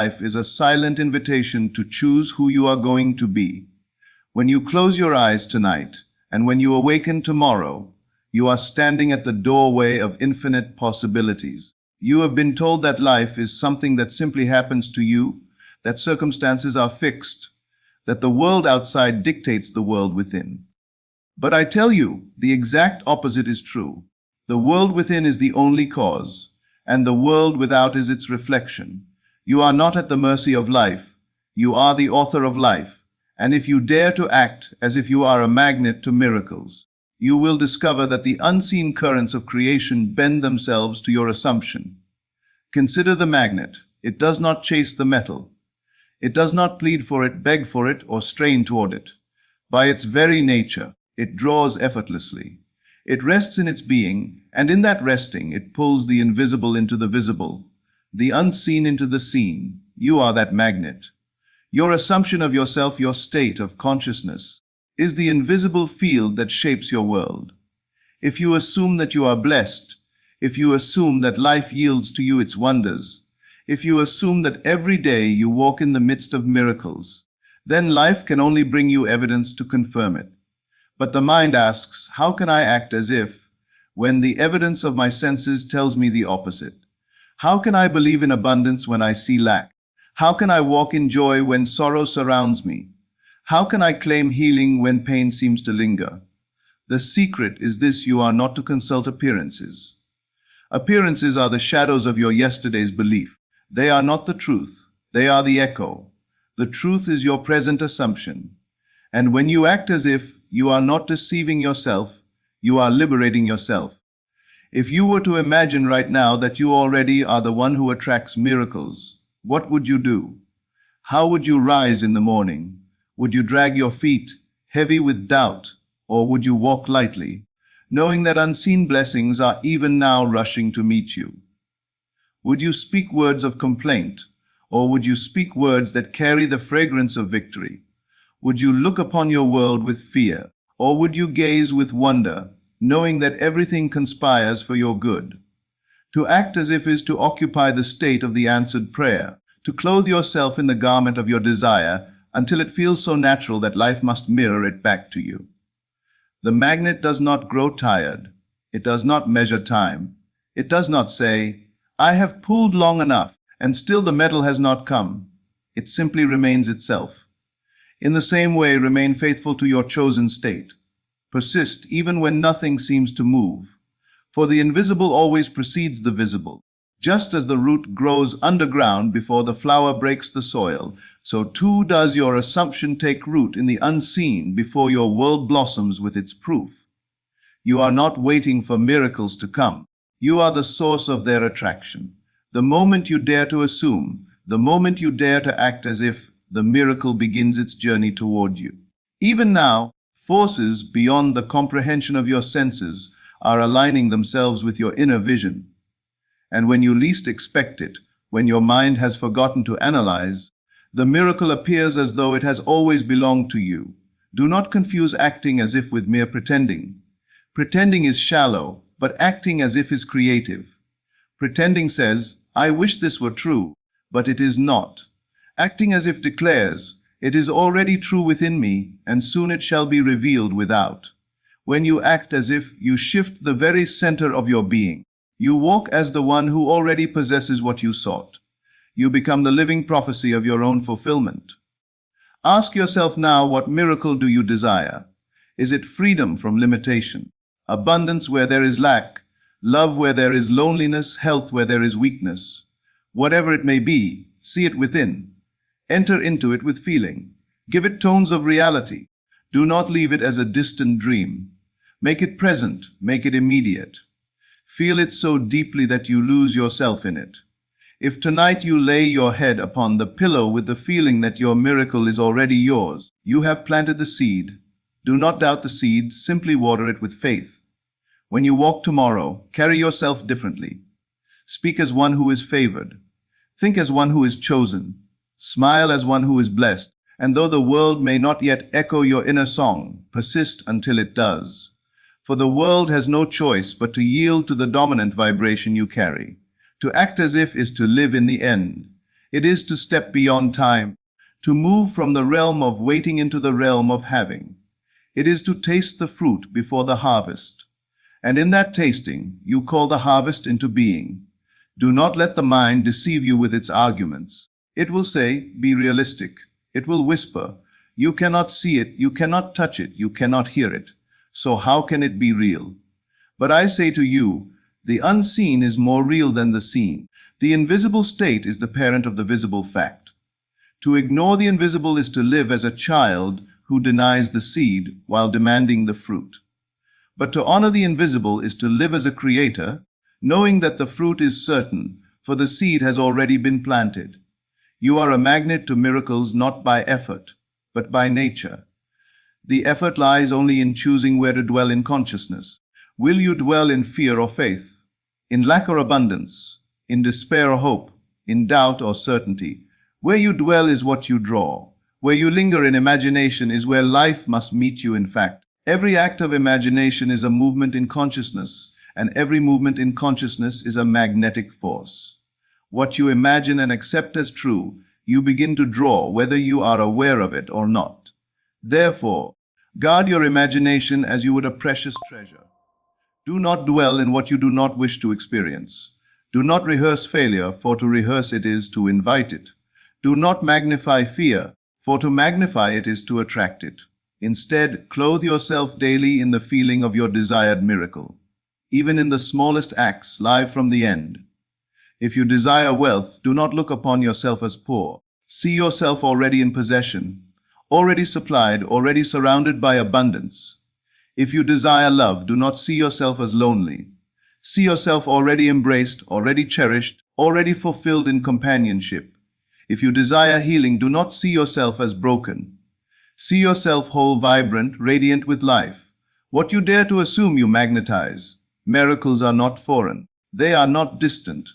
life is a silent invitation to choose who you are going to be. When you close your eyes tonight, and when you awaken tomorrow, you are standing at the doorway of infinite possibilities. You have been told that life is something that simply happens to you, that circumstances are fixed, that the world outside dictates the world within. But I tell you, the exact opposite is true. The world within is the only cause, and the world without is its reflection. You are not at the mercy of life. You are the author of life. And if you dare to act as if you are a magnet to miracles, you will discover that the unseen currents of creation bend themselves to your assumption. Consider the magnet. It does not chase the metal. It does not plead for it, beg for it, or strain toward it. By its very nature, it draws effortlessly. It rests in its being, and in that resting, it pulls the invisible into the visible, the unseen into the seen. You are that magnet. Your assumption of yourself, your state of consciousness, is the invisible field that shapes your world. If you assume that you are blessed, if you assume that life yields to you its wonders, if you assume that every day you walk in the midst of miracles, then life can only bring you evidence to confirm it. But the mind asks, how can I act as if, when the evidence of my senses tells me the opposite? How can I believe in abundance when I see lack? How can I walk in joy when sorrow surrounds me? How can I claim healing when pain seems to linger? The secret is this: you are not to consult appearances. Appearances are the shadows of your yesterday's belief. They are not the truth. They are the echo. The truth is your present assumption. And when you act as if, you are not deceiving yourself, you are liberating yourself. If you were to imagine right now that you already are the one who attracts miracles, what would you do? How would you rise in the morning? Would you drag your feet, heavy with doubt, or would you walk lightly, knowing that unseen blessings are even now rushing to meet you? Would you speak words of complaint, or would you speak words that carry the fragrance of victory? Would you look upon your world with fear, or would you gaze with wonder, knowing that everything conspires for your good? To act as if is to occupy the state of the answered prayer, to clothe yourself in the garment of your desire until it feels so natural that life must mirror it back to you. The magnet does not grow tired. It does not measure time. It does not say, I have pulled long enough, and still the metal has not come. It simply remains itself. In the same way, remain faithful to your chosen state. Persist even when nothing seems to move. For the invisible always precedes the visible. Just as the root grows underground before the flower breaks the soil, so too does your assumption take root in the unseen before your world blossoms with its proof. You are not waiting for miracles to come. You are the source of their attraction. The moment you dare to assume, the moment you dare to act as if, the miracle begins its journey toward you. Even now, forces beyond the comprehension of your senses are aligning themselves with your inner vision. And when you least expect it, when your mind has forgotten to analyze, the miracle appears as though it has always belonged to you. Do not confuse acting as if with mere pretending. Pretending is shallow, but acting as if is creative. Pretending says, I wish this were true, but it is not. Acting as if declares, it is already true within me, and soon it shall be revealed without. When you act as if, you shift the very center of your being. You walk as the one who already possesses what you sought. You become the living prophecy of your own fulfillment. Ask yourself now, what miracle do you desire? Is it freedom from limitation, abundance where there is lack, love where there is loneliness, health where there is weakness? Whatever it may be, see it within. Enter into it with feeling. Give it tones of reality. Do not leave it as a distant dream. Make it present, make it immediate. Feel it so deeply that you lose yourself in it. If tonight you lay your head upon the pillow with the feeling that your miracle is already yours, you have planted the seed. Do not doubt the seed, simply water it with faith. When you walk tomorrow, carry yourself differently. Speak as one who is favored. Think as one who is chosen. Smile as one who is blessed. And though the world may not yet echo your inner song, persist until it does. For the world has no choice but to yield to the dominant vibration you carry. To act as if is to live in the end. It is to step beyond time, to move from the realm of waiting into the realm of having. It is to taste the fruit before the harvest. And in that tasting, you call the harvest into being. Do not let the mind deceive you with its arguments. It will say, be realistic. It will whisper, you cannot see it, you cannot touch it, you cannot hear it. So how can it be real? But I say to you, the unseen is more real than the seen. The invisible state is the parent of the visible fact. To ignore the invisible is to live as a child who denies the seed while demanding the fruit. But to honor the invisible is to live as a creator, knowing that the fruit is certain, for the seed has already been planted. You are a magnet to miracles not by effort, but by nature. The effort lies only in choosing where to dwell in consciousness. Will you dwell in fear or faith, in lack or abundance, in despair or hope, in doubt or certainty? Where you dwell is what you draw. Where you linger in imagination is where life must meet you in fact. Every act of imagination is a movement in consciousness, and every movement in consciousness is a magnetic force. What you imagine and accept as true, you begin to draw whether you are aware of it or not. Therefore, guard your imagination as you would a precious treasure. Do not dwell in what you do not wish to experience. Do not rehearse failure, for to rehearse it is to invite it. Do not magnify fear, for to magnify it is to attract it. Instead, clothe yourself daily in the feeling of your desired miracle. Even in the smallest acts, live from the end. If you desire wealth, do not look upon yourself as poor. See yourself already in possession, already supplied, already surrounded by abundance. If you desire love, do not see yourself as lonely. See yourself already embraced, already cherished, already fulfilled in companionship. If you desire healing, do not see yourself as broken. See yourself whole, vibrant, radiant with life. What you dare to assume you magnetize. Miracles are not foreign. They are not distant.